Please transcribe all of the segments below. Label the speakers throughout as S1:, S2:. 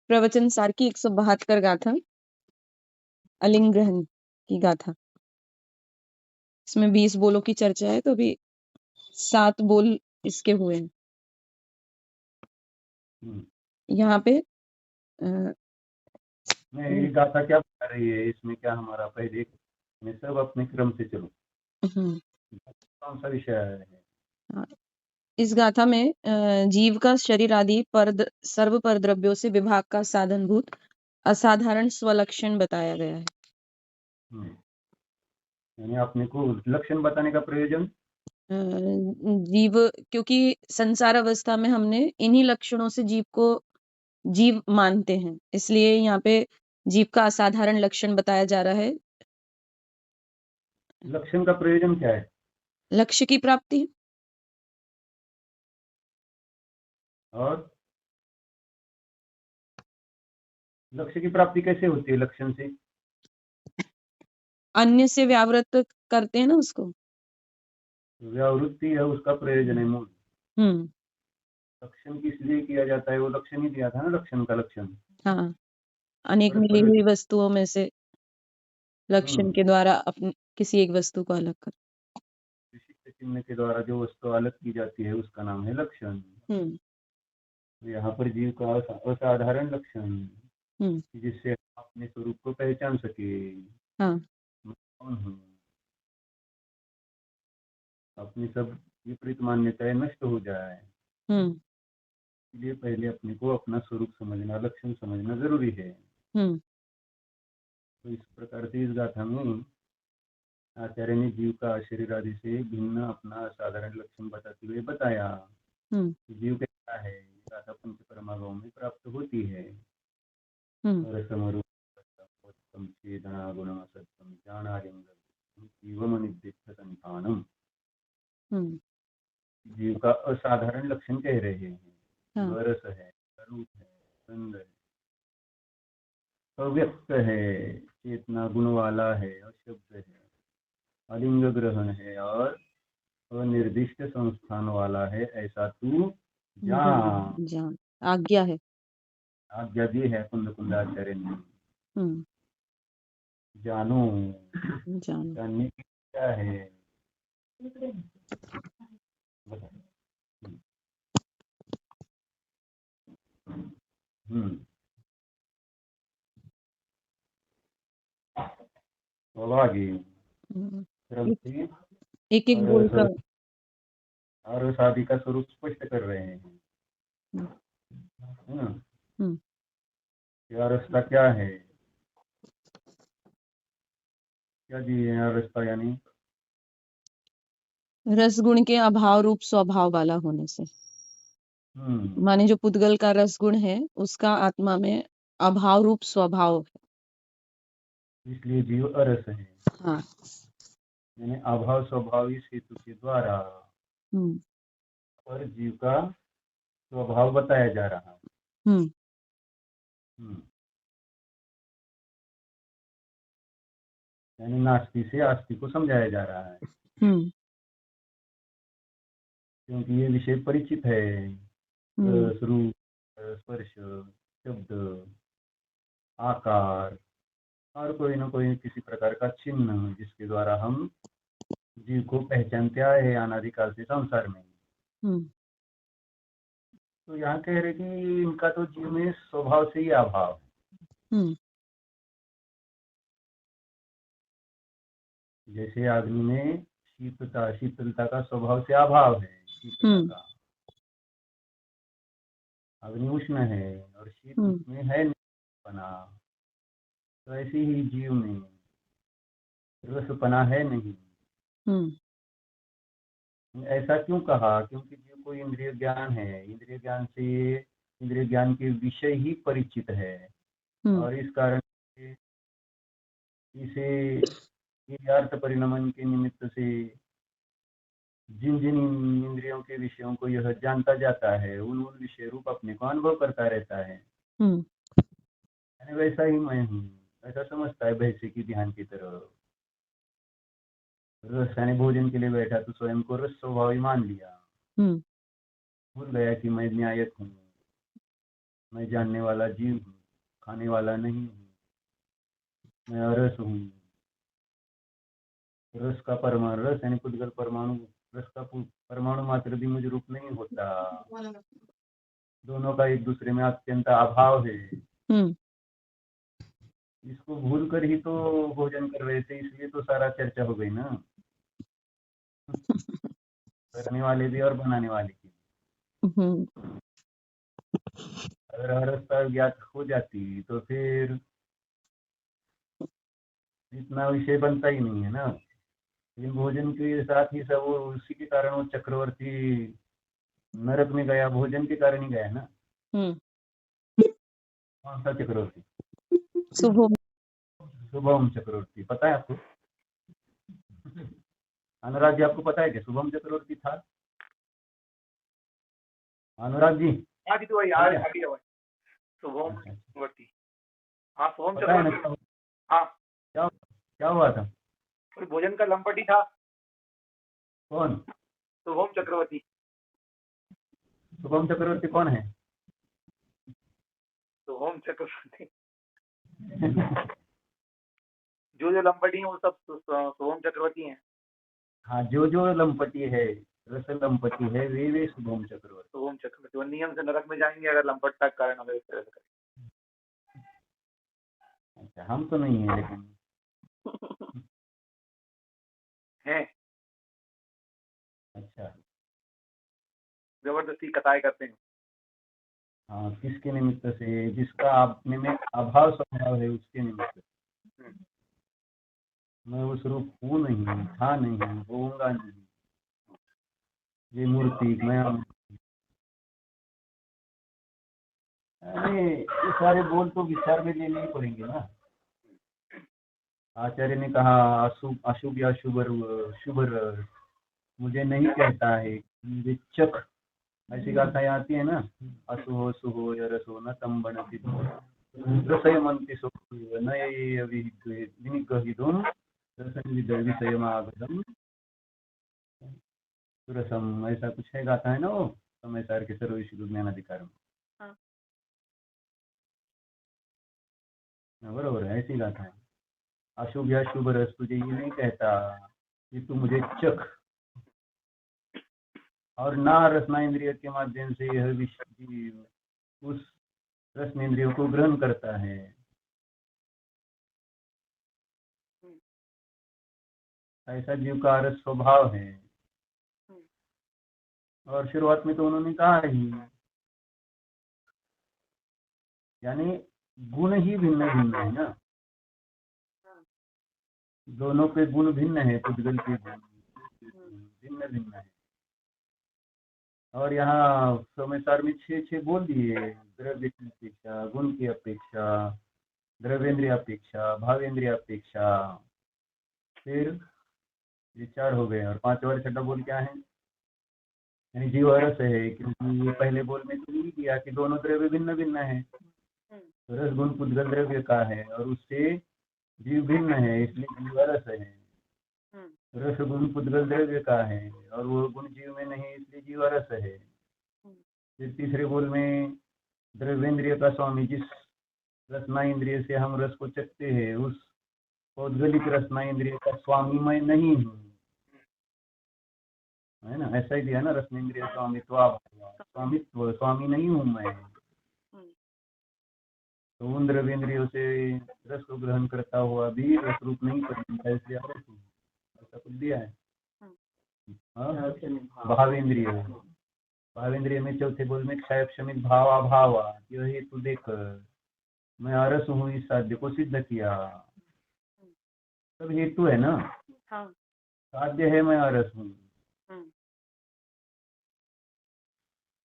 S1: प्रवचन सार की 172 गाथा, अलिंग ग्रहण की गाथा। इसमें 20 बोलों की चर्चा है, तो अभी 7 बोल इसके हुए हैं। यहाँ पे
S2: ये गाथा क्या बता रही है? इसमें क्या हमारा पहले में सब अपने क्रम से चलो, कौन सा विषय है?
S1: इस गाथा में जीव का शरीर आदि सर्व पर द्रव्यों से विभाग का साधनभूत असाधारण स्वलक्षण बताया गया है।
S2: यानी अपने को लक्षण बताने का प्रयोजन,
S1: जीव, क्योंकि संसार अवस्था में हमने इन्हीं लक्षणों से जीव को जीव मानते हैं, इसलिए यहाँ पे जीव का असाधारण लक्षण बताया जा रहा है।
S2: लक्षण का प्रयोजन क्या है?
S1: लक्ष्य की प्राप्ति।
S2: और लक्ष्य की प्राप्ति कैसे होती है? लक्षण से
S1: अन्य से व्यावृत करते हैं ना उसको।
S2: व्यावृत्ति है उसका प्रयोजन है मूल।
S1: हम्म।
S2: लक्षण किस लिए किया जाता है? वो लक्षण ही दिया था ना, लक्षण का लक्षण।
S1: हाँ, अनेक मिली हुई वस्तुओं में से लक्षण के द्वारा अपने किसी एक वस्तु को अलग कर,
S2: विशिष्ट चिन्ह के द्वारा जो वस्तु अलग की जाती है उसका नाम है लक्षण। यहाँ पर जीव का असाधारण लक्षण, जिससे अपने स्वरूप को पहचान सके।
S1: हाँ।
S2: मैं कौन हूँ? अपनी सब विपरीत मान्यताएं नष्ट हो जाए, इसलिए पहले अपने को अपना स्वरूप समझना, लक्षण समझना जरूरी है। तो इस प्रकार से इस गाथा में आचार्य ने जीव का शरीर आदि से भिन्न अपना असाधारण लक्षण बताते हुए बताया कि जीव कैसा है। गाथा पंच परमागम में प्राप्त होती है। जीव का असाधारण लक्षण कह रहे हैं। रस है, रूप है, गंध है, अव्यक्त है, चेतना गुण वाला है, अशब्द है, अलिंग ग्रहण है और अनिर्दिष्ट संस्थान वाला है, ऐसा तू जान।
S1: आज्ञा है,
S2: आज्ञा दी है कुंद कुंदाचार्य ने। जानो, जानने की क्या है? तो आगे
S1: एक एक बोल का
S2: और शादी का स्वरूप स्पष्ट कर रहे हैं। यार रास्ता क्या है? क्या दिए यार रास्ता? यानी
S1: रसगुण के अभाव रूप स्वभाव वाला होने से, माने जो पुद्गल का रसगुण है उसका आत्मा में अभाव रूप स्वभाव है,
S2: इसलिए जीव अरस है।
S1: हाँ।
S2: यानी अभाव स्वभाव इस हेतु के द्वारा और जीव का स्वभाव बताया जा रहा है। यानी नास्ति से आस्ति को समझाया जा रहा है, क्योंकि ये विषय परिचित है। रूप, स्पर्श, शब्द, आकार और कोई ना कोई किसी प्रकार का चिन्ह जिसके द्वारा हम जीव को पहचानते आए हैं अनादिकाल से संसार में। तो यहाँ कह रहे कि इनका तो जीव में स्वभाव से ही अभाव है। जैसे अग्नि में शीतलता का स्वभाव से अभाव है, शीतलता का। अग्नि उष्ण है और शीत उसमें है बना, तो ऐसे ही जीव में रसपना है नहीं। ऐसा क्यों कहा? क्योंकि जीव को इंद्रिय ज्ञान है, इंद्रिय ज्ञान से इंद्रिय ज्ञान के विषय ही परिचित है, और इस कारण से इसे अर्थ परिणमन के निमित्त से जिन जिन इंद्रियों के विषयों को यह जानता जाता है उन उन विषय रूप अपने को अनुभव करता रहता है। वैसा ही मैं हूँ, ऐसा समझता है वैसे की ध्यान की तरह। रस यानी भोजन के लिए बैठा तो स्वयं को रस स्वभाव मान लिया, भूल गया कि मैं न्यायक हूँ। मैं जानने वाला जीव हूँ, खाने वाला नहीं हूँ, मैं अरस हूँ। रस का परमाणु, रस यानी पुद्गल परमाणु, रस का परमाणु मात्र भी मुझ रूप नहीं होता। दोनों का एक दूसरे में अत्यंत अभाव है। इसको भूल कर ही तो भोजन कर रहे थे, इसलिए तो सारा चर्चा हो गई ना, करने वाले भी और बनाने वाले की। अगर अरसता ज्ञात हो जाती तो फिर इतना विषय बनता ही नहीं है ना। लेकिन भोजन के साथ ही सब उसी के कारण वो चक्रवर्ती नरक में गया, भोजन के कारण ही गया ना। कौन सा चक्रवर्ती? शुभम चक्रवर्ती, पता है आपको? अनुराग जी, आपको पता है कि शुभम चक्रवर्ती था? अनुराग जी?
S3: हाँ जी, तो वही शुभम चक्रवर्ती। हाँ, शुभम चक्रवर्ती। हाँ,
S2: क्या हुआ था?
S3: भोजन का लंपट ही था।
S2: कौन?
S3: शुभम चक्रवर्ती।
S2: शुभम चक्रवर्ती कौन है?
S3: शुभम चक्रवर्ती जो लंपटी है वो सब शुभम चक्रवर्ती हैं।
S2: हाँ, जो लंपटी है, रस लंपटी है, वे शुभम चक्रवर्ती।
S3: शुभम चक्रवर्ती वो नियम से नरक में जाएंगे अगर लंपटता के कारण अगर इस तरह से करें।
S2: अच्छा, हम तो नहीं है लेकिन
S3: हैं।
S2: अच्छा,
S3: जबरदस्ती कताई करते हैं।
S2: हाँ, किसके निमित्त से? जिसका अपने में अभाव स्वभाव है उसके निमित्त। मैं उस रूप हूँ नहीं, था नहीं, होऊंगा नहीं। ये मूर्ति मैं, अरे ये सारे बोल तो विचार में लेने ही पड़ेंगे ना। आचार्य ने कहा अशुभ अशुभ या शुभ शुभ मुझे नहीं कहता है, मुझे चख, ऐसी गाथाएं आती है ना, असुहो सुहो यरसो न तम बनति रसयमंति सो न ये विनिग्रहितुम रसनिविषयमागतम सुरसम, ऐसा कुछ है गाथा है ना वो, समय सार के सर्वविषय ज्ञान अधिकार में। बरोबर है, ऐसी गाथा है। अशुभ या शुभ रस तुझे ये नहीं कहता कि तू मुझे चख, और ना रसना के माध्यम से यह उस रसनेन्द्रियों को ग्रहण करता है। ऐसा जीव का रस स्वभाव है। और शुरुआत में तो उन्होंने कहा ही, यानी गुण ही भिन्न भिन्न है ना, दोनों के गुण भिन्न है, पुद्गल के गुण भिन्न भिन्न है। और यहाँ समाचार में 6 बोल दिए, द्रव्य की अपेक्षा, गुण की अपेक्षा, द्रव्येंद्रिय अपेक्षा, भावेंद्रिय अपेक्षा, फिर ये 4 हो गए। और 5वां और 6वां बोल क्या है? यानी जीव रस है, क्योंकि ये पहले बोल में तो नहीं किया कि दोनों द्रव्य भिन्न भिन्न है, तो रस गुण पुद्गल द्रव्य का है और उससे जीव भिन्न है, इसलिए जीव रस है। रस गुण पुद्गल द्रव्य का है और वो गुण जीव में नहीं, इसलिए जीव रस है। फिर तीसरे बोल में द्रव्येंद्रिय का स्वामी, जिस रसना इंद्रिय से हम रस को चखते हैं, उस पौद्गलिक रसना इंद्रिय का स्वामी मैं नहीं हूँ, है ना, ऐसा ही दिया ना, रसनेन्द्रिय स्वामित्व, स्वामी नहीं हूँ मैं। तो उन द्रव्येंद्रियों से रस को ग्रहण करता हुआ भी रस रूप नहीं करता, इसलिए ऐसा कुछ दिया है। भावेंद्रिय, भावेंद्रिय में चौथे बोल में क्षय क्षमित भाव अभाव, यह हेतु देकर मैं अरस हूँ इस साध्य को सिद्ध किया। सब हेतु है ना, साध्य है मैं अरस हूँ।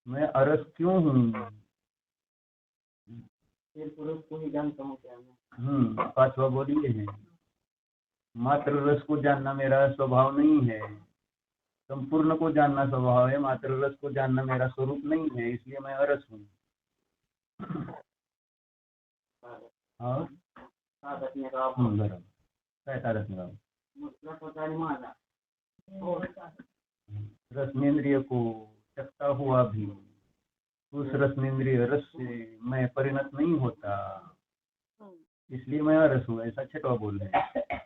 S2: मैं अरस क्यों हूँ? पुरुष को ही जानता हूँ क्या? 5वां बोल ये है, मात्र रस को जानना मेरा स्वभाव नहीं है, संपूर्ण को जानना स्वभाव है, मात्र रस को जानना मेरा स्वरूप नहीं है, इसलिए मैं अरस हूँ। और रसनेन्द्रिय को चखता हुआ भी उस रसनेन्द्रिय रस से मैं में परिणत नहीं होता, इसलिए मैं अरस हूँ, ऐसा छठवा बोल रहे हैं।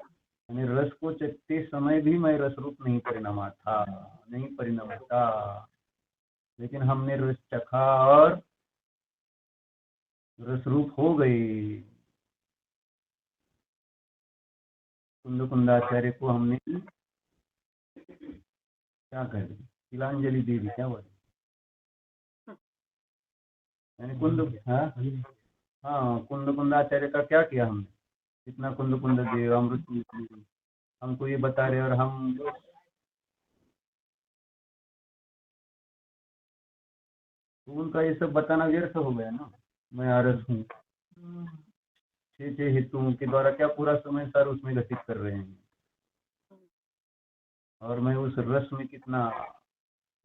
S2: यानी रस को चखते समय भी मैं रस रूप नहीं परिणमा था, नहीं परिणमता, लेकिन हमने रस चखा और रस रूप हो गई। कुंदाचार्य को हमने क्या कर दी, तिलांजलि दे दी, क्या बोले, यानी कुंदाचार्य का क्या किया हमने, कितना कुंद दे अमृत हमको ये बता रहे, और हम उनका ये सब बताना व्यर्थ हो गया ना। मैं आरस हूँ, छह हेतुओं के द्वारा क्या पूरा समय सर उसमें व्यतीत कर रहे हैं, और मैं उस रस में कितना,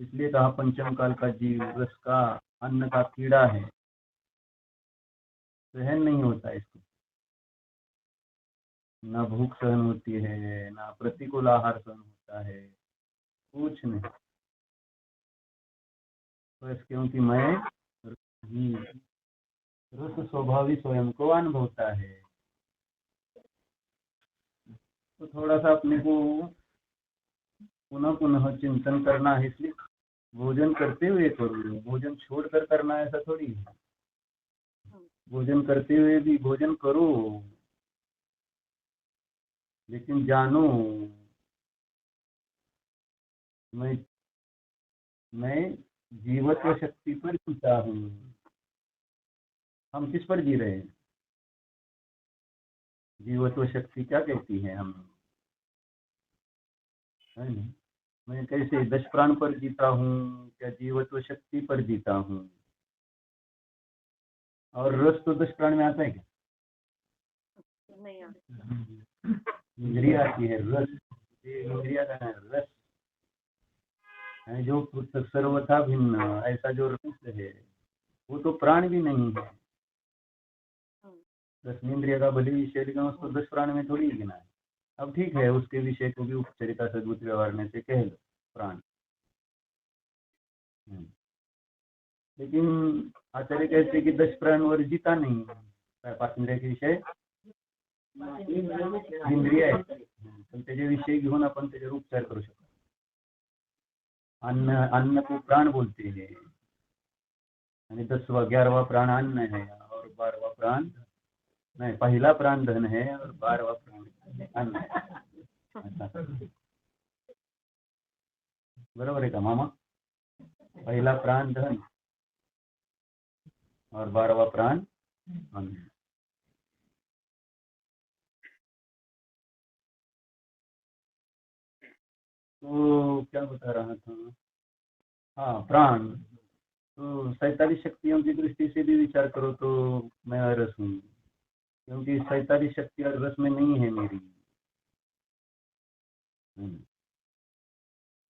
S2: इसलिए कहा पंचम काल का जीव रस का अन्न का कीड़ा है, सहन नहीं होता इसको, ना भूख सहन होती है, ना प्रतिकूल आहार सहन होता है, कुछ नहीं, बस क्योंकि मैं रस स्वभावी स्वयं को अनुभवता है। तो थोड़ा सा अपने को पुनः पुनः चिंतन करना है, इसलिए भोजन करते हुए करो, भोजन छोड़कर करना ऐसा थोड़ी है, भोजन करते हुए भी भोजन करो, लेकिन जानो मैं जीवत्व शक्ति पर जीता हूँ। हम किस पर जी रहे हैं, जीवत्व शक्ति क्या कहती है हम, है ना? मैं कैसे 10 प्राण पर जीता हूँ, क्या जीवत्व शक्ति पर जीता हूँ? और रस तो 10 प्राण में आता है क्या?
S1: नहीं आता।
S2: इंद्रिया आती है, रस इंद्रिया का है, रस है जो सर्वथा भिन्न, ऐसा जो रस है वो तो प्राण भी नहीं है। 10 इंद्रिया का भले विषय, लेकिन उसको 10 प्राण में थोड़ी गिना है। अब ठीक है, उसके विषय को भी उपचरिता सद्भुत व्यवहार में से कह लो प्राण, लेकिन आचार्य कहते कि 10 प्राण वर जीता नहीं, 5 इंद्रिया के विषय इंद्रिय आहे, पण त्याच्याविषयी घेऊन आपण त्याच्यावर उपचार करू शकतो। अन्न को प्राण बोलते हैं, यानी 10वां 11वां प्राण अन्न है, और 12वां प्राण नहीं, पहला प्राण धन है और 12वां प्राण अन्न है। बरोबर है का मामा? पहला प्राण धन और 12वां प्राण अन्न। तो क्या बता रहा था, हाँ प्राण, तो 47 शक्तियों की दृष्टि से भी विचार करो तो मैं रस हूँ, क्योंकि 47 शक्ति रस में नहीं है मेरी।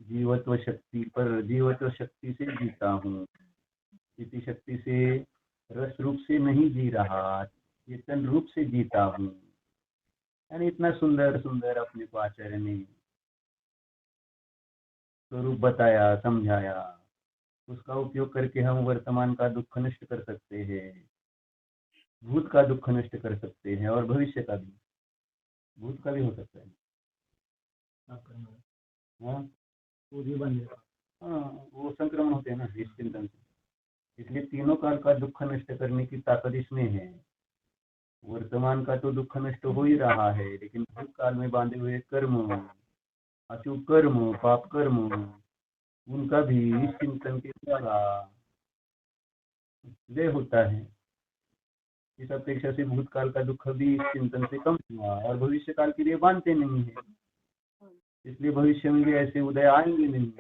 S2: जीवत्व शक्ति से जीता हूँ, स्थिति शक्ति से रस रूप से नहीं जी रहा, चेतन रूप से जीता हूँ। यानी इतना सुंदर सुंदर अपने को आचार्य ने स्वरूप बताया, समझाया, उसका उपयोग करके हम वर्तमान का दुख नष्ट कर सकते हैं, भूत का दुख नष्ट कर सकते हैं, और भविष्य का भी, भूत का भी हो सकता है। हाँ वो संक्रमण होते हैं ना इस चिंतन से, इसलिए तीनों काल का दुख नष्ट करने की ताकत इसमें है। वर्तमान का तो दुख नष्ट हो ही रहा है, लेकिन भूतकाल में बांधे हुए कर्म, अशुभ कर्म, पाप कर्म, उनका भी इस चिंतन के द्वारा लय होता है। इस अपेक्षा से भूतकाल का दुख भी इस चिंतन से कम हुआ, और भविष्य काल के लिए बांधते नहीं है, इसलिए भविष्य में भी ऐसे उदय आएंगे नहीं।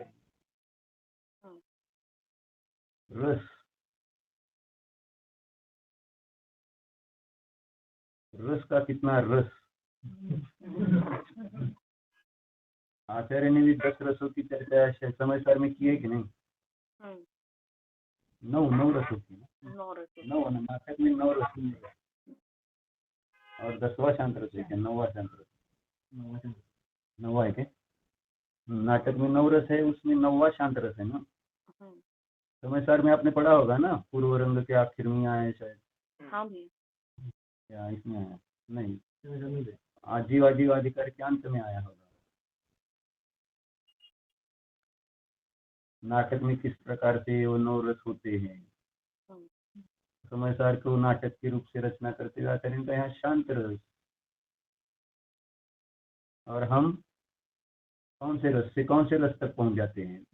S2: रस का कितना रस, आचार्य ने भी 10 रसों की चर्चा समय सार में की है कि नहीं? 9 रसों की, 9 नाटक में 9 रस, और 10वां शांत रस है क्या? 9वां शांत रस, 9वां है क्या? नाटक में 9 रस है, उसमें 9वां शांत रस है ना। समय सार में आपने पढ़ा होगा ना, पूर्व रंग के आखिर में आए शायद,
S1: हाँ भैया।
S2: क्या इसमें आया? नहीं, आजीवादी के अंत में आया होगा। नाटक में किस प्रकार से वो 9 रस होते हैं, समय सार को नाटक के रूप से रचना करते हुए आचार्य का यहाँ शांत रस। और हम कौन से रस से कौन से रस तक पहुंच जाते हैं?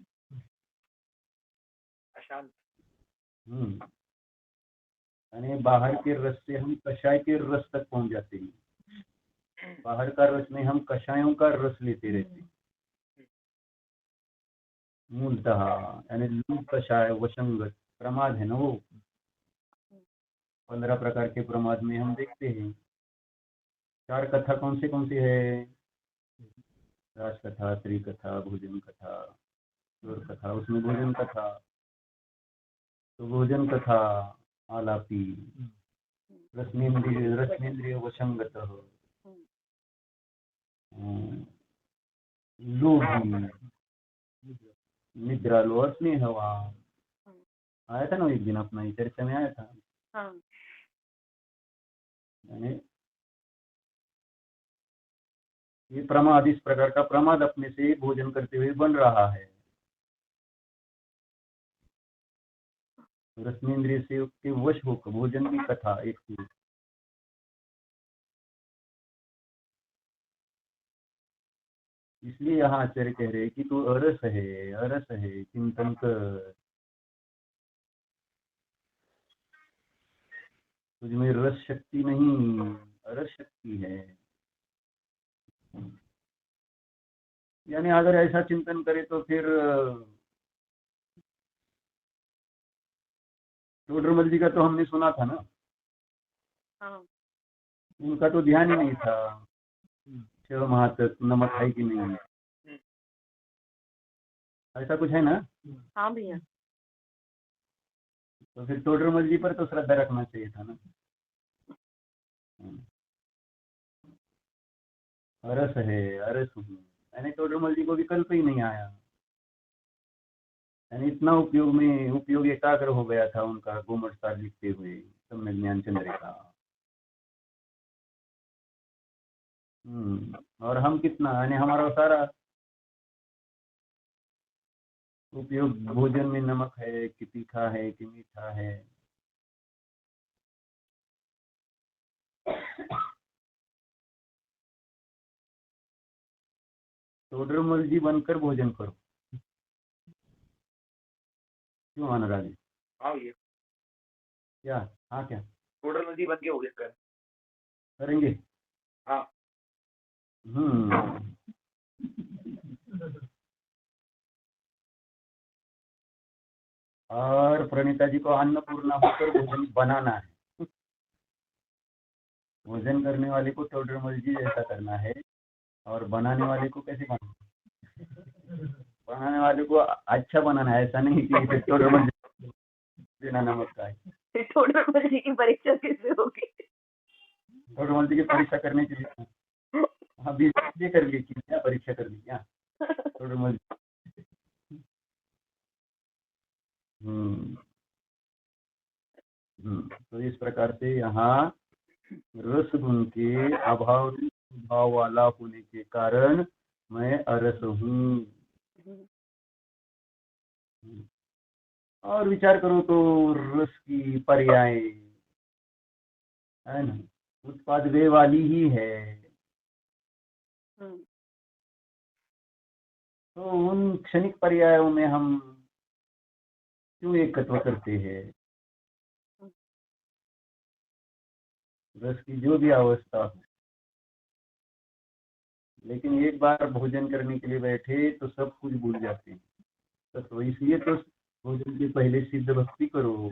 S3: अशांत।
S2: यानी बाहर के रस से हम कषाय के रस तक पहुंच जाते हैं। बाहर का रस में हम कषायों का रस लेते रहते हैं मूलतः। यानी लूप कषाय वशंगत प्रमाद है ना वो। 15 प्रकार के प्रमाद में हम देखते हैं 4 कथा कौन सी है? राज कथा, स्त्री कथा, भोजन कथा, चोर कथा। उसमें भोजन कथा, तो भोजन कथा आलापी, रश्मेंद्रिय वशंगत, लोभी, निद्रा लो, स्नेहवान। आया था ना एक दिन अपना ही चर्चा में आया था।
S1: हाँ।
S2: यानी ये प्रमाद, इस प्रकार का प्रमाद अपने से भोजन करते हुए बन रहा है। रश्मेंद्रिय से के वश होकर भोजन की कथा एक चीज। इसलिए यहाँ आचार्य कह रहे कि तू अरस है चिंतन कर। तुझमें रस शक्ति नहीं, अरस शक्ति है। यानी अगर ऐसा चिंतन करे तो फिर टोडरमल जी का तो हमने सुना था ना।
S1: हाँ।
S2: उनका तो ध्यान ही नहीं था 6 माह तक नमक है कि नहीं, ऐसा कुछ है ना।
S1: हाँ भैया।
S2: तो फिर टोडरमल जी पर तो श्रद्धा रखना चाहिए था ना। अरस हूँ। यानी टोडरमल जी को विकल्प ही नहीं आया। यानी इतना उपयोग एकाग्र हो गया था उनका गोमट सार लिखते हुए सम्यक ज्ञान चंद्रिका। और हम कितना, यानी हमारा सारा उपयोग भोजन में नमक है कि तीखा है कि मीठा है। टोडरमल जी बनकर भोजन करो। क्यों अनुराग?
S3: हाँ भैया।
S2: क्या? हाँ क्या
S3: टोडरमल जी बन के भोजन
S2: करेंगे?
S3: हाँ।
S2: और प्रणीता जी को अन्नपूर्णा होकर भोजन बनाना है। भोजन करने वाले को टोडरमल जी ऐसा करना है, और बनाने वाले को कैसे बनाना? बनाने वाले को अच्छा बनाना है, ऐसा नहीं कि टोडरमल जी बिना नमक का है।
S1: टोडरमल जी की परीक्षा कैसे होगी?
S2: टोडरमल जी की परीक्षा करने के लिए हाँ बीए कर ली क्या? परीक्षा कर ली क्या टोडरमल? तो इस प्रकार से यहाँ रस गुण के अभाव भाव वाला होने के कारण मैं अरस हूँ। और विचार करो तो रस की पर्याय है ना, उत्पाद वे वाली ही है। तो उन क्षणिक पर्यायों में हम क्यों एकत्व करते हैं? रस की जो भी अवस्था हो, लेकिन एक बार भोजन करने के लिए बैठे तो सब कुछ भूल जाते हैं। तो इसलिए तो भोजन के पहले सिद्ध भक्ति करो,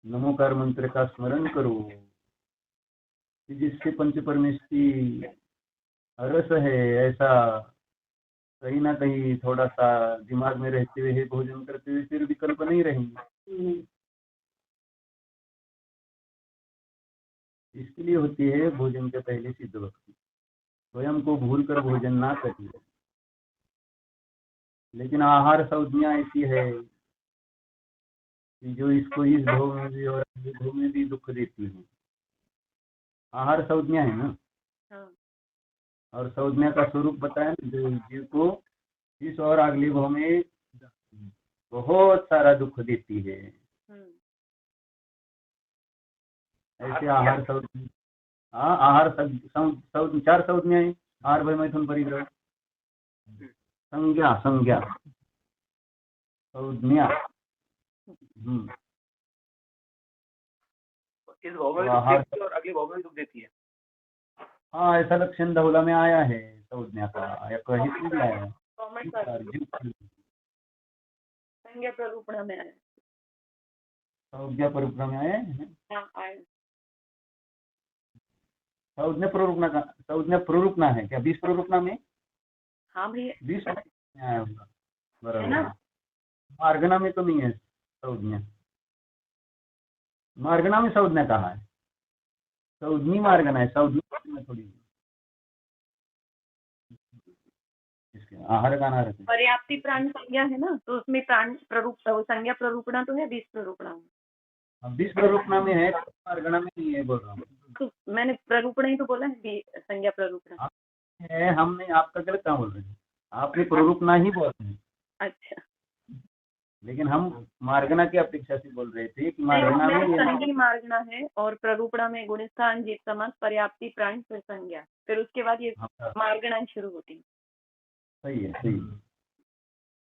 S2: नमोकार मंत्र का स्मरण करो, जिससे पंच परमेष्टि रस है ऐसा कहीं ना कहीं थोड़ा सा दिमाग में रहते हुए भोजन करते हुए फिर विकल्प नहीं रहेंगे। इसके लिए होती है भोजन के पहले सिद्ध भक्ति। स्वयं को भूल कर भोजन ना करिए। लेकिन आहार संज्ञा ऐसी है कि जो इसको इस भव में भी और अगले भव में भी दुख देती है। आहार संज्ञा है ना।
S1: हाँ।
S2: और संज्ञा का स्वरूप बताया ना, जो जीव को इस और अगले भव में बहुत सारा दुख देती है। ऐसे आहार संज्ञा। हाँ, आहार चार संज्ञाएं, आहार भय मैथुन परिग्रह। संज्ञा संज्ञा संज्ञा।
S3: इस भव में दुख देती है और अगले भव में दुख देती है।
S2: हाँ, ऐसा लक्षण धौला में आया है संज्ञा का, या कहीं भी आया है।
S1: संज्ञा प्ररूपणा में आया।
S2: संज्ञा प्ररूपणा में आया है।
S1: हाँ, आया।
S2: संज्ञा प्ररूपणा है क्या? 20 प्ररूपणा में?
S1: हाँ भैया,
S2: 20 में आया होगा, बराबर। मार्गना में तो नहीं है संज्ञा। मार्गना में संज्ञा कहाँ है? संज्ञी मार्गना है, संज्ञा में थोड़ी। आहार का नाम है
S1: पर्याप्ति प्राण संज्ञा है ना, तो उसमें प्राण प्ररूप संज्ञा प्ररूपणा तो है 20 प्ररूपणा में।
S2: 20 प्ररूपणा में है, मार्गना में नहीं है, बोल रहा हूँ।
S1: तो मैंने प्ररूपणा ही तो बोला है, संज्ञा प्ररूपणा
S2: है। हमने आपका गलत काम बोल रहे हैं, आपने प्ररूपणा ही बोल रहे हैं।
S1: अच्छा,
S2: लेकिन हम मार्गना की अपेक्षा से बोल रहे थे कि मार्गना में
S1: संज्ञी मार्गना है और प्ररूपणा में गुणस्थान जीव समास पर्याप्ति प्राण फिर संज्ञा, फिर उसके बाद ये मार्गना शुरू होती है।
S2: सही है, सही,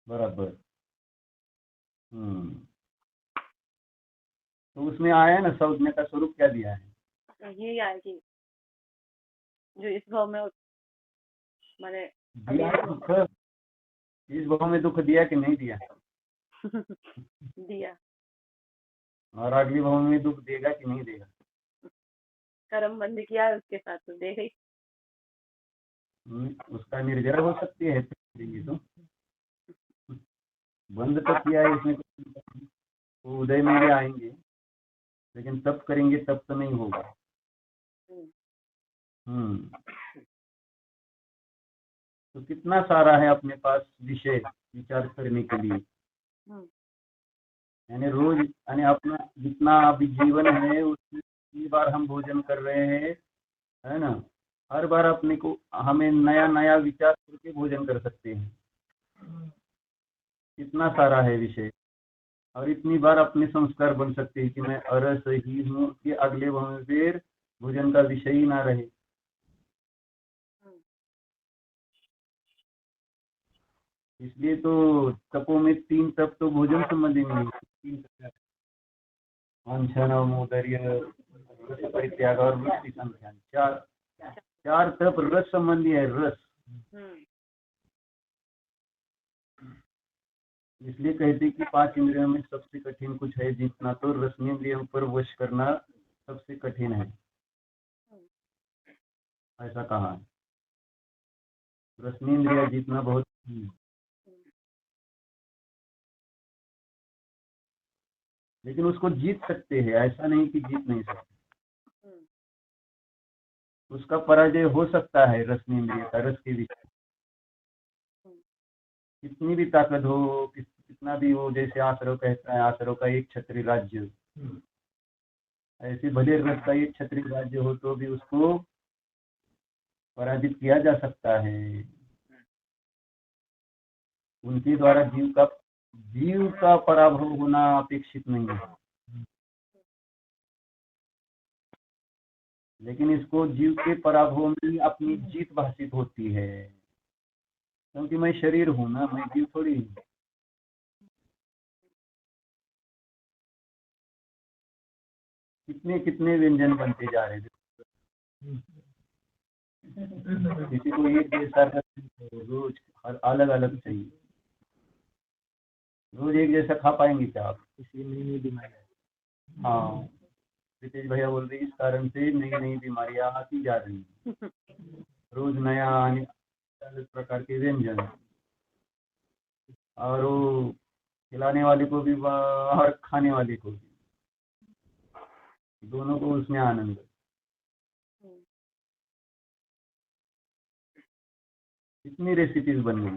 S2: बराबर। तो उसमें आया ना, संज्ञा का स्वरूप क्या दिया है?
S1: यही आया कि जो इस भाव में मैंने
S2: दुख, इस भाव में दुख दिया कि नहीं दिया?
S1: दिया।
S2: और अगली भाव में दुख देगा कि नहीं देगा?
S1: कर्म बंद किया है उसके साथ तो देगा ही।
S2: उसका निर्जरा हो सकती है तो बंद तो किया है इसमें, तो उदय में भी आएंगे, लेकिन तब करेंगे तब तो नहीं होगा। तो कितना सारा है अपने पास विषय विचार करने के लिए। यानी रोज, यानी अपना जितना अभी जीवन है उसमें कितनी बार हम भोजन कर रहे हैं, है ना? हर बार अपने को हमें नया नया विचार करके भोजन कर सकते हैं। कितना सारा है विषय, और इतनी बार अपने संस्कार बन सकते हैं कि मैं अरस ही हूँ कि अगले फिर भोजन का विषय ही ना रहे। इसलिए तो तपों में 3 तप तो भोजन संबंधी नहीं है। अनशन, मोदर्य, परित्याग और वृत्ति संख्या। 4 तप रस संबंधी है, रस। इसलिए कहते कि 5 इंद्रियों में सबसे कठिन कुछ है जितना, तो रसनेन्द्रियों पर वश करना सबसे कठिन है, ऐसा कहा है। रसनेन्द्रिय जीतना बहुत, लेकिन उसको जीत सकते हैं, ऐसा नहीं कि जीत नहीं सकते। उसका पराजय हो सकता है रसनेन्द्रिय का, रस के विषय। कितनी भी ताकत हो, कितना भी हो, जैसे आसरव कहता है आसरव का एक क्षत्रिय राज्य, ऐसे भले रस का एक क्षत्रिय राज्य हो तो भी उसको पराजित किया जा सकता है। उनके द्वारा जीव का पराभव होना अपेक्षित नहीं है, लेकिन इसको जीव के पराभव में अपनी जीत भाषित होती है, क्योंकि मैं शरीर हूं ना, मैं जीव थोड़ी हूँ। कितने कितने व्यंजन बनते जा रहे हैं, किसी को एक जैसा रोज अलग अलग चाहिए। रोज एक जैसा खा पाएंगे क्या आप? किसी नई बीमारी। हाँ, रितेश भैया बोल रहे इस कारण से नई नई बीमारियां आती जा रही हैं। रोज नया अलग प्रकार के व्यंजन, और वो खिलाने वाले को भी और खाने वाले को भी, दोनों को उसमें आनंद। इतनी रेसिपीज बन गई।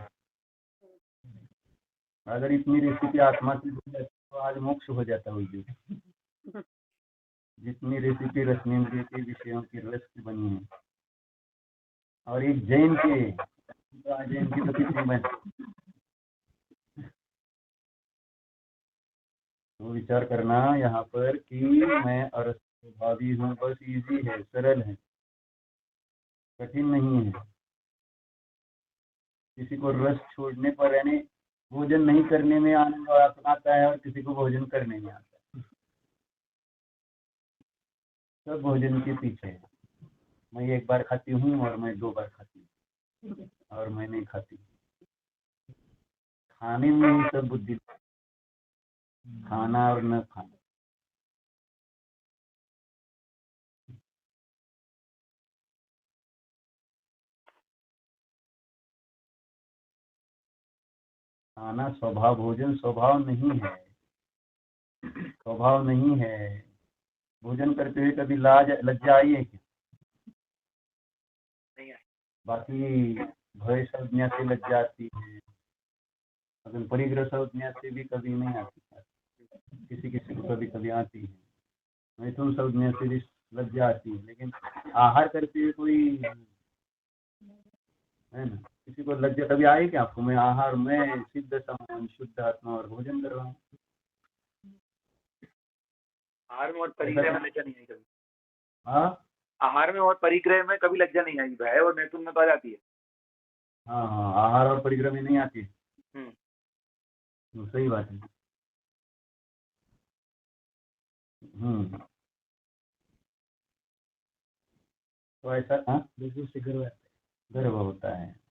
S2: अगर इतनी रेसिपी आत्मा की तो आज मोक्ष हो जाता है उस दिन। जितनी रेसिपी रसनेन्द्रिय के विषयों की रस की बनी है, और एक जैन के जैन की तो कितनी बनी। तो विचार करना यहाँ पर कि मैं अरसभावी हूँ, बस इजी है, सरल है, कठिन नहीं है। किसी को रस छोड़ने पर यानी भोजन नहीं करने में आनंद आता है, और किसी को भोजन करने में आता है। सब भोजन के पीछे है। मैं एक बार खाती हूँ, और मैं 2 बार खाती हूँ, और मैं नहीं खाती। खाने में ही सब बुद्धि, खाना और न खाना। खाना स्वभाव, भोजन स्वभाव नहीं है, स्वभाव नहीं है। भोजन करते हुए कभी लज्जा आई है क्या?
S3: नहीं आई।
S2: बाकी भय संज्ञा से लज्जा आती है, अगर परिग्रह संज्ञा से भी कभी नहीं आती, किसी किसी को कभी कभी आती है। मैथुन संज्ञा से भी लज्जा आती है, लेकिन आहार करते हुए कोई है ना, किसी को लज्जा कभी आई क्या आपको? मैं आहार में सिद्ध समान शुद्ध आत्मा और भोजन कर रहा हूँ।
S3: आहार में और परिग्रह में लज्जा नहीं आई कभी।
S2: हाँ,
S3: आहार में और परिग्रह में कभी लज्जा नहीं आई, भय और मैथुन में तो आ जाती है।
S2: हाँ हाँ, आहार और परिग्रह में नहीं आती। तो सही बात है। तो ऐसा, हाँ, बिल्कुल से गर्व होता है।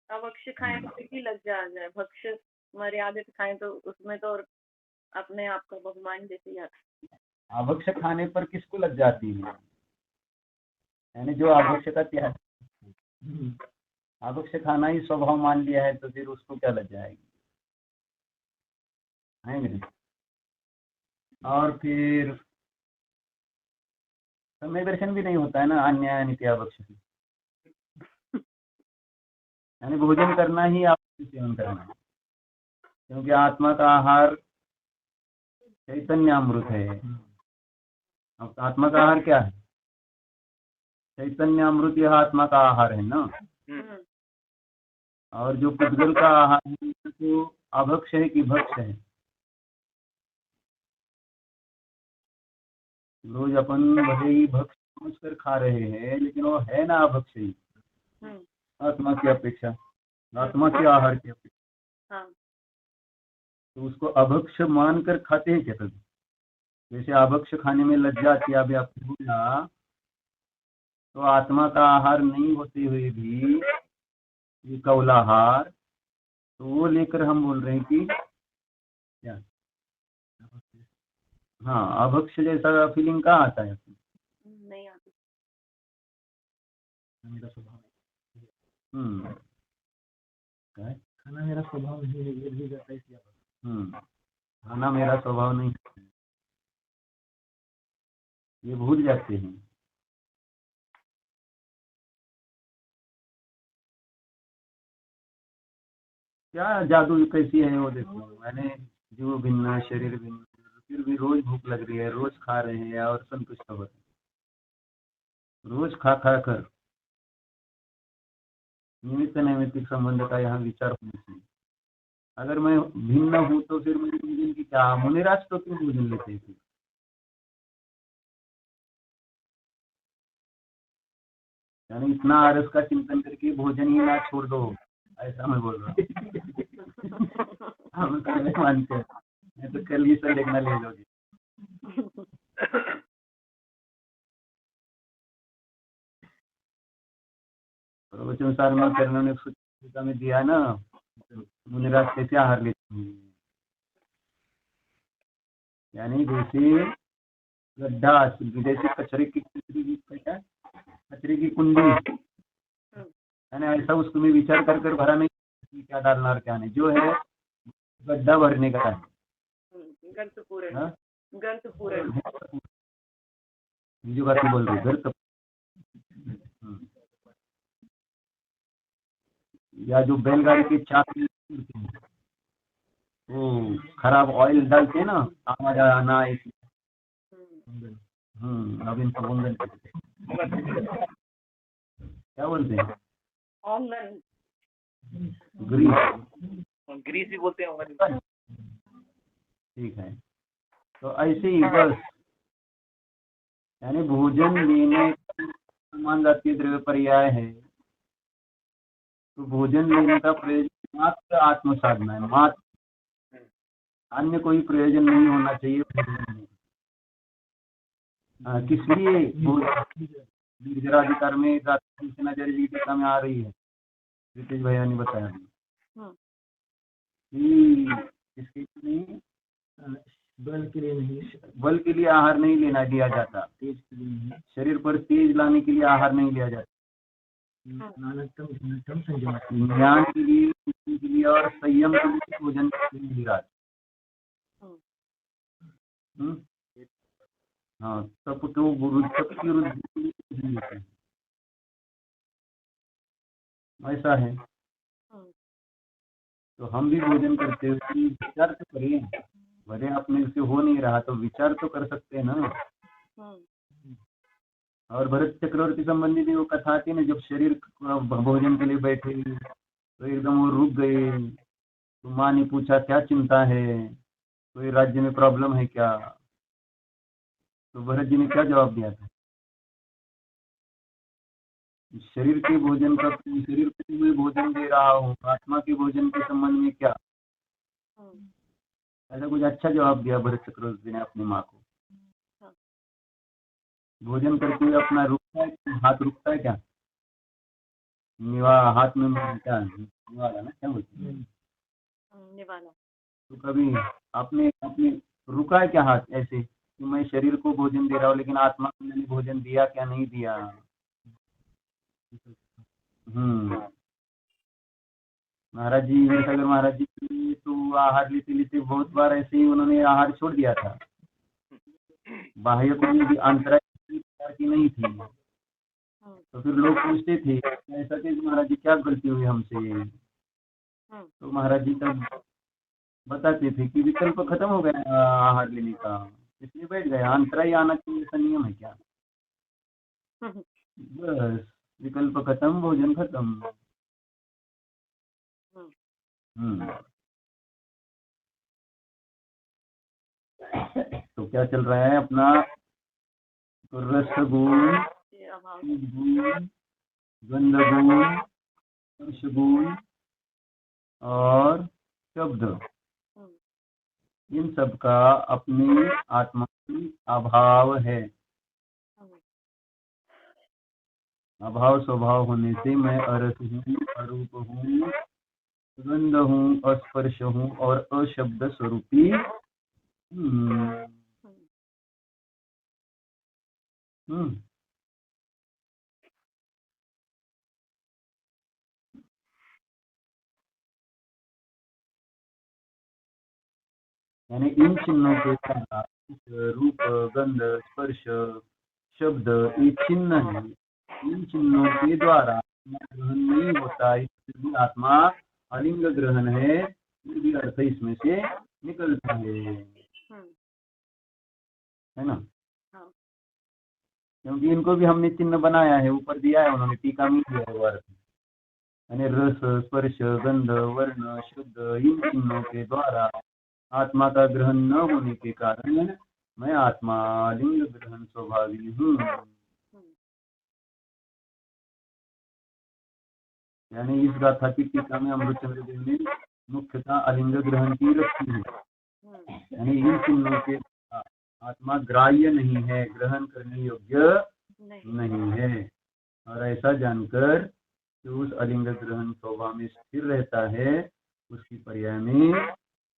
S1: भक्ष्य खाएं तो भी लज्जा आ जाए, भक्ष्य मर्यादित खाएं तो उसमें तो अपने आप का बहुमान जैसे आता है।
S2: आवश्य खाने पर किसको लज्जा आती है? यानी जो आवश्य का त्याग, आवश्य खाना ही स्वभाव मान लिया है, तो फिर उसको क्या लज्जा आएगी? है नहीं? और फिर समय दर्शन भी नहीं होता है ना, अन्य नित्यावश्य। यानी भोजन करना ही आवश्यक सेवन करना है, क्योंकि आत्मा का आहार चैतन्य अमृत है। अब आत्मा का आहार क्या है? चैतन्य अमृत, यह आत्मा का आहार है ना। और जो पुद्गल का आहार है तो अभक्ष है कि भक्ष है? रोज अपन भले ही भक्ष समझकर खा रहे हैं, लेकिन वो है ना अभक्ष ही, आत्मा की अपेक्षा, आत्मा के आहार की अपेक्षा। तो उसको अभक्ष मानकर खाते हैं क्या कभी? जैसे अभक्ष खाने में लज्जा आती है, अभी आपने बोला, तो आत्मा का आहार नहीं होते हुए भी ये कौलाहार, तो वो लेकर हम बोल रहे हैं कि क्या? हाँ, अभक्ष जैसा फीलिंग कहाँ आता है?
S1: नहीं आती।
S2: मेरा स्वभाव क्या है? खाना मेरा स्वभाव नहीं है, ये भी जाता है इसलिए। खाना मेरा स्वभाव नहीं है, ये भूल जाते हैं। क्या जादू कैसी है वो देखो, मैंने जीव भिन्न शरीर भिन्न, फिर भी रोज भूख लग रही है, रोज खा रहे हैं और संतुष्ट हो रहे हैं, रोज खा खा कर। निमित्त नैमित्तिक संबंध का यहाँ विचार होना चाहिए। अगर मैं भिन्न हूँ तो फिर मेरे भोजन की क्या? मुनिराज तो क्यों भोजन लेते थे? यानी इतना आरस का चिंतन करके भोजन ही ना छोड़ दो, ऐसा मैं बोल रहा हूँ। हम पहले मानते हैं, मैं तो कल ही से देखना ले लोगे। प्रवचन में करने ने सूचिका में दिया ना, मुनिराज कैसे आहार लेते हैं। यानी जैसे गड्ढा, जैसे कचरे की कुंडी, यानी ऐसा उसको में विचार कर कर भरा नहीं क्या डालना और क्या नहीं, जो है गड्ढा भरने का है।
S1: गर्त पूरे
S2: जो बात बोल रही गर्त, या जो बैलगाड़ी के चाक, वो खराब ऑयल डालते हैं ना, आवाज आना आए। अब इनको मुंडन क्या बोलते हैं?
S3: ग्रीस भी बोलते हैं।
S2: ठीक है, तो ऐसे ही बस, यानी भोजन लेने समान जातीय द्रव्य पर्याय है, तो भोजन लेने का प्रयोजन मात्र आत्म साधना है, मात्र, अन्य कोई प्रयोजन नहीं होना चाहिए भोजन में। किस लिए निर्जराधिकार में नजर की टीका में आ रही है, रितेश भैया ने बताया कि इसके लिए बल के लिए नहीं, बल के लिए आहार नहीं लेना दिया जाता, तेज के लिए नहीं, शरीर पर तेज लाने के लिए आहार नहीं लिया जाता, ज्ञान के लिए और संयम के लिए भोजन नहीं रहा। हाँ, तब तो तप की वृद्धि ऐसा है। तो हम भी भोजन करते हुए विचार तो करें, भले अपने से हो नहीं रहा तो विचार तो कर सकते हैं ना। और भरत चक्रवर्ती संबंधी भी वो कथा आती है ना, जब शरीर भोजन के लिए बैठे तो एकदम वो रुक गए, तो माँ ने पूछा क्या चिंता है, कोई राज्य में प्रॉब्लम है क्या? तो भरत जी ने क्या जवाब दिया था? शरीर के भोजन का, शरीर को मैं भोजन दे रहा हूँ, आत्मा के भोजन के संबंध में क्या? ऐसा कुछ अच्छा जवाब दिया भरत चक्रवर्ती ने अपनी माँ को। भोजन करते हुए अपना रुकता है, हाथ रुकता है क्या? हाथ में क्या निवाला ना, क्या बोलते हैं निवाला। तो कभी आपने अपने रुका है क्या हाथ ऐसे कि मैं शरीर को भोजन दे रहा हूँ लेकिन आत्मा को मैंने भोजन दिया क्या नहीं दिया? महाराज जी, अगर महाराज जी तो आहार लेते लेते बहुत बार ऐसे ही उन्होंने आहार छोड़ दिया था, बाह्य को भी अंतराय की नहीं थी, तो फिर लोग पूछते थे ऐसा कैसे महाराज जी, क्या गलती हुई हमसे? तो महाराज जी तब बताते थे कि विकल्प खत्म हो गया आहार लेने का, इसलिए बैठ गया। अंतराय आना चाहिए, ऐसा नियम है क्या? बस विकल्प खत्म, भोजन खत्म। तो क्या चल रहा है अपना? रसगुण, गंधगुण, स्पर्शगुण और शब्द, इन सब का अपनी आत्मा की अभाव है। अभाव स्वभाव होने से मैं अरस हूँ, अरूप हूँ, गंध हूँ, अस्पर्श हूँ और अशब्द स्वरूपी यानी इन चिन्हों के साथ रूप, गंध, स्पर्श, शब्द ये चिन्ह है, इन चिन्हों के द्वारा ग्रहण नहीं होता, इसलिए आत्मा अलिंग ग्रहण है, फिर भी अर्थ इसमें से निकलता है ना? क्योंकि इनको भी हमने चिन्ह बनाया है, ऊपर दिया है उन्होंने, टीका में दिया है वो अर्थ, यानी रस, स्पर्श, गंध, वर्ण, शुद्ध, इन चिन्हों के द्वारा आत्मा का ग्रहण न होने के कारण मैं आत्मा लिंग ग्रहण स्वभावी हूँ। यानी इस गाथा की टीका में अमृतचंद्र देव ने मुख्यतः अलिंग ग्रहण की रखी है, यानी इन चिन्हों के आत्मा ग्राह्य नहीं है, ग्रहण करने योग्य नहीं है, और ऐसा जानकर जो उस अलिंग ग्रहण स्वभाव में स्थिर रहता है उसकी पर्याय में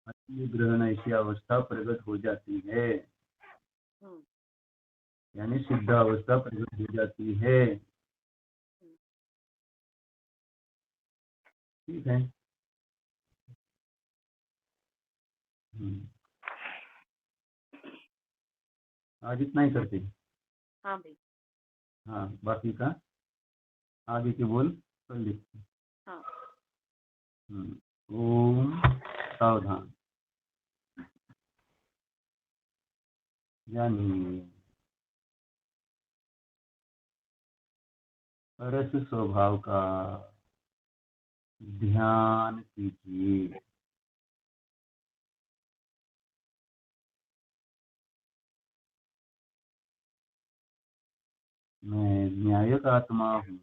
S2: अलिंग ग्रहण ऐसी अवस्था प्रकट हो जाती है, यानी सिद्ध अवस्था प्रकट हो जाती है। ठीक है। आज इतना ही करते हैं। हाँ भाई। हाँ, बाकी का आगे के बोल कर लिखते हैं। हाँ। ओम सावधान। जानिए, रस स्वभाव का ध्यान कीजिए। मैं न्यायक आत्मा हूँ।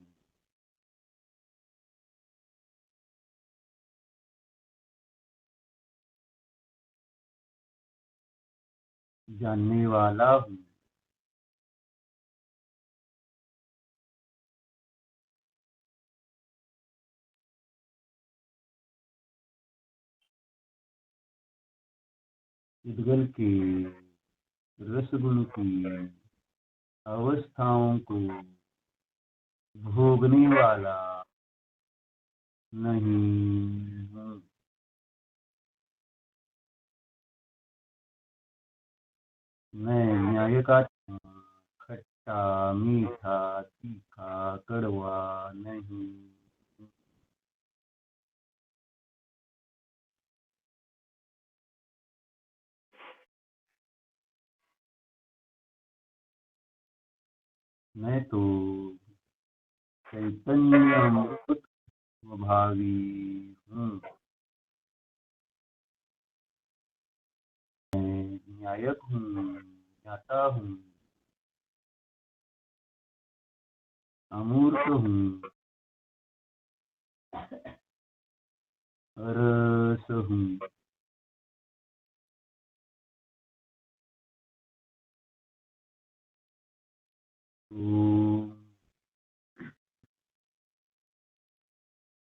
S2: जानने वाला हूँ। इदगल के रसगुण की अवस्थाओं को भोगने वाला नहीं हूँ। मैं न्यायक आत्मा खट्टा मीठा तीखा कड़वा नहीं। मैं तो चैतन्य अमृत स्वभावी हूँ। मैं न्यायक हूँ, ज्ञाता हूँ, अमूर्त हूँ, रस हूँ।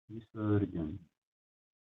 S2: विसर्जन।